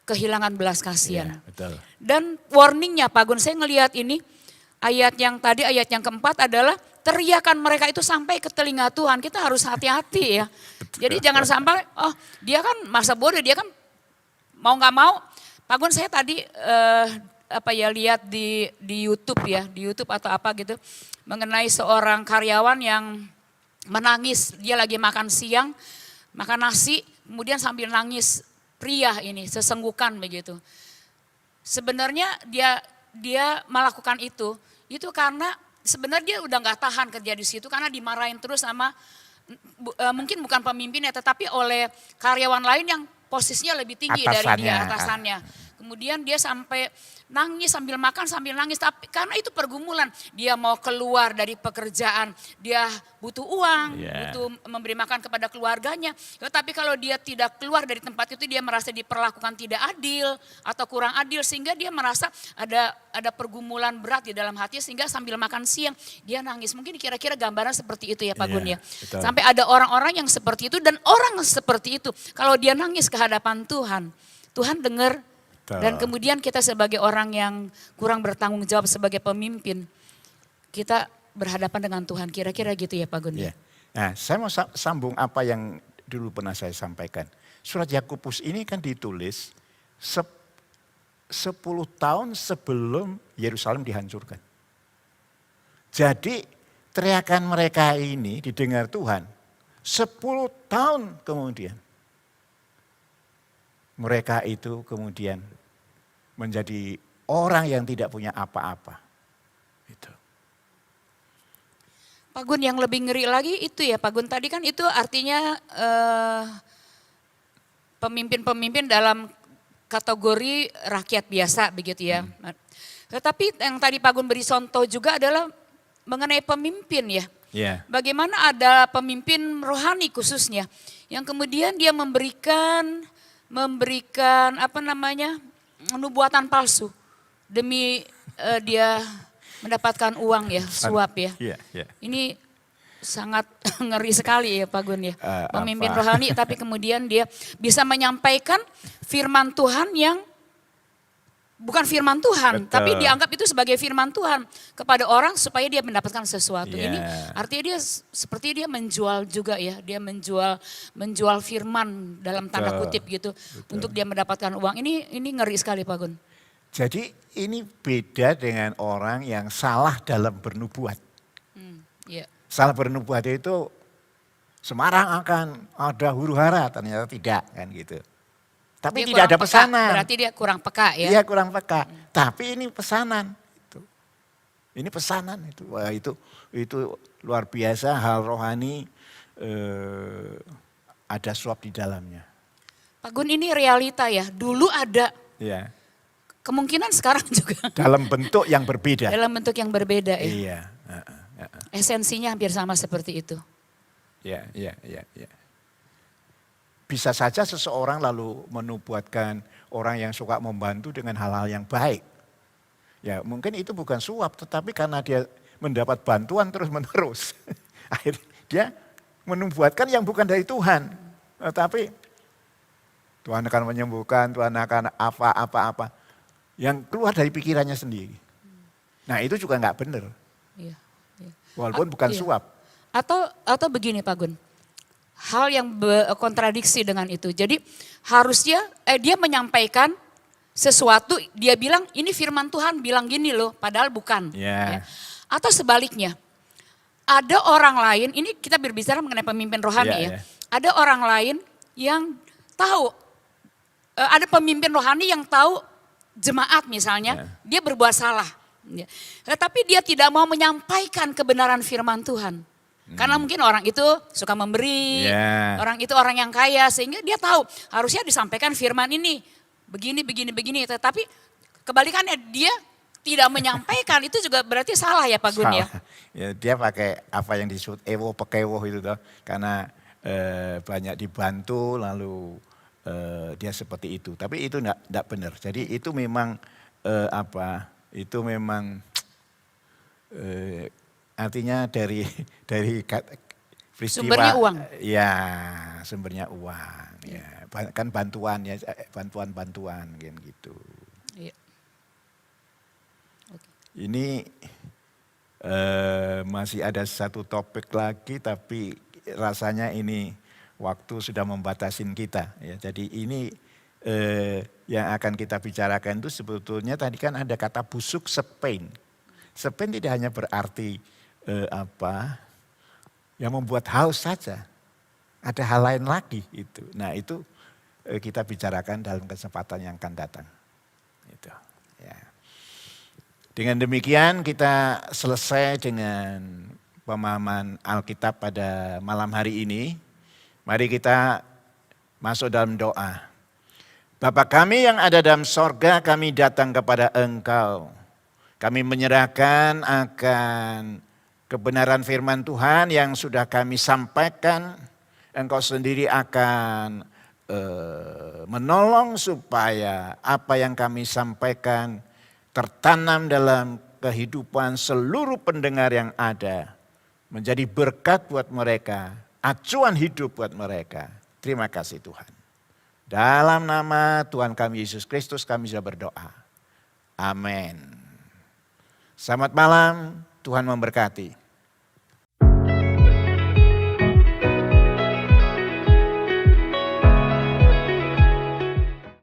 kehilangan belas kasihan. Dan warningnya Pak Gun, saya ngelihat ini ayat yang keempat adalah teriakan mereka itu sampai ke telinga Tuhan. Kita harus hati-hati ya. Jadi jangan sampai dia kan masa bodoh, dia kan mau nggak mau. Pak Gun, saya tadi lihat di YouTube ya, di YouTube atau apa gitu mengenai seorang karyawan yang menangis, dia lagi makan siang, makan nasi, kemudian sambil nangis. Pria ini sesenggukan begitu. Sebenarnya dia melakukan itu karena sebenarnya dia udah nggak tahan kerja di situ karena dimarahin terus sama mungkin bukan pemimpinnya tetapi oleh karyawan lain yang posisinya lebih tinggi dari dia atasannya. Kemudian dia sampai nangis sambil makan sambil nangis, tapi karena itu pergumulan, dia mau keluar dari pekerjaan, dia butuh uang, butuh memberi makan kepada keluarganya. Tetapi kalau dia tidak keluar dari tempat itu, dia merasa diperlakukan tidak adil atau kurang adil, sehingga dia merasa ada pergumulan berat di dalam hati, sehingga sambil makan siang dia nangis. Mungkin kira-kira gambaran seperti itu ya Pak Gun ya. Betul. Sampai ada orang-orang yang seperti itu, dan orang seperti itu kalau dia nangis ke hadapan Tuhan, Tuhan dengar Dan kemudian kita sebagai orang yang kurang bertanggung jawab sebagai pemimpin, kita berhadapan dengan Tuhan. Kira-kira gitu ya Pak Gun. Ya. Nah, saya mau sambung apa yang dulu pernah saya sampaikan. Surat Yakobus ini kan ditulis 10 tahun sebelum Yerusalem dihancurkan. Jadi teriakan mereka ini didengar Tuhan 10 tahun kemudian. Mereka itu kemudian menjadi orang yang tidak punya apa-apa. Itu. Pak Gun, yang lebih ngeri lagi itu ya Pak Gun, tadi kan itu artinya pemimpin-pemimpin dalam kategori rakyat biasa begitu ya. Tetapi yang tadi Pak Gun beri contoh juga adalah mengenai pemimpin ya. Yeah. Bagaimana ada pemimpin rohani khususnya yang kemudian dia memberikan nubuatan palsu demi dia mendapatkan uang ya, suap ya. Yeah. Ini sangat ngeri sekali ya Pak Gun ya. Pemimpin Apa? rohani tapi kemudian dia bisa menyampaikan firman Tuhan yang bukan firman Tuhan, Betul. tapi dianggap itu sebagai firman Tuhan kepada orang supaya dia mendapatkan sesuatu. Yeah. Ini artinya dia seperti dia menjual juga ya, dia menjual firman dalam tanda kutip gitu untuk dia mendapatkan uang. Ini ngeri sekali Pak Gun. Jadi ini beda dengan orang yang salah dalam bernubuat. Iya. Salah bernubuat itu Semarang akan ada huru hara, ternyata tidak kan gitu. Tapi Dia tidak ada kurang peka, pesanan. berarti dia kurang peka ya. Iya kurang peka. Tapi ini pesanan. Ini pesanan itu. Wah, itu luar biasa, hal rohani ada suap di dalamnya. Pak Gun, ini realita ya. Dulu ada, Iya. kemungkinan sekarang juga. Dalam bentuk yang berbeda. Dalam bentuk yang berbeda ya. Iya. Esensinya hampir sama seperti itu. Iya. Bisa saja seseorang lalu menubuatkan orang yang suka membantu dengan hal-hal yang baik. Ya mungkin itu bukan suap, tetapi karena dia mendapat bantuan terus-menerus. Akhirnya dia menubuatkan yang bukan dari Tuhan. Tetapi Tuhan akan menyembuhkan, Tuhan akan apa-apa. Yang keluar dari pikirannya sendiri. Nah itu juga nggak benar. Iya. Walaupun bukan Iya. suap. Atau begini Pak Gun. Hal yang kontradiksi dengan itu. Jadi harusnya dia menyampaikan sesuatu, dia bilang ini firman Tuhan bilang gini loh, padahal bukan. Ya. Atau sebaliknya, ada orang lain, ini kita berbicara mengenai pemimpin rohani ya. Ada orang lain yang tahu, ada pemimpin rohani yang tahu jemaat misalnya, dia berbuat salah. Ya. Tetapi dia tidak mau menyampaikan kebenaran firman Tuhan. Karena mungkin orang itu suka memberi, orang itu orang yang kaya sehingga dia tahu harusnya disampaikan firman ini begini. Tetapi kebalikannya dia tidak menyampaikan itu juga berarti salah ya Pak Gun ya. Ya dia pakai apa yang disebut ewo pekewo itu toh, karena banyak dibantu lalu dia seperti itu. Tapi itu enggak benar. Jadi itu memang itu memang artinya dari peristiwa. Sumbernya uang. Ya, sumbernya uang. Ya, kan bantuan ya, bantuan kan gitu. Iya. Ini masih ada satu topik lagi, tapi rasanya ini waktu sudah membatasin kita. Ya, jadi ini yang akan kita bicarakan itu sebetulnya tadi kan ada kata busuk Spain. Spain tidak hanya berarti yang membuat haus saja. Ada hal lain lagi itu. Nah itu kita bicarakan dalam kesempatan yang akan datang. Itu. Ya. Dengan demikian kita selesai dengan pemahaman Alkitab pada malam hari ini. Mari kita masuk dalam doa. Bapa kami yang ada dalam sorga, kami datang kepada Engkau. Kami menyerahkan akan kebenaran firman Tuhan yang sudah kami sampaikan. Engkau sendiri akan menolong supaya apa yang kami sampaikan tertanam dalam kehidupan seluruh pendengar yang ada. Menjadi berkat buat mereka, acuan hidup buat mereka. Terima kasih Tuhan. Dalam nama Tuhan kami Yesus Kristus kami sudah berdoa. Amin. Selamat malam, Tuhan memberkati.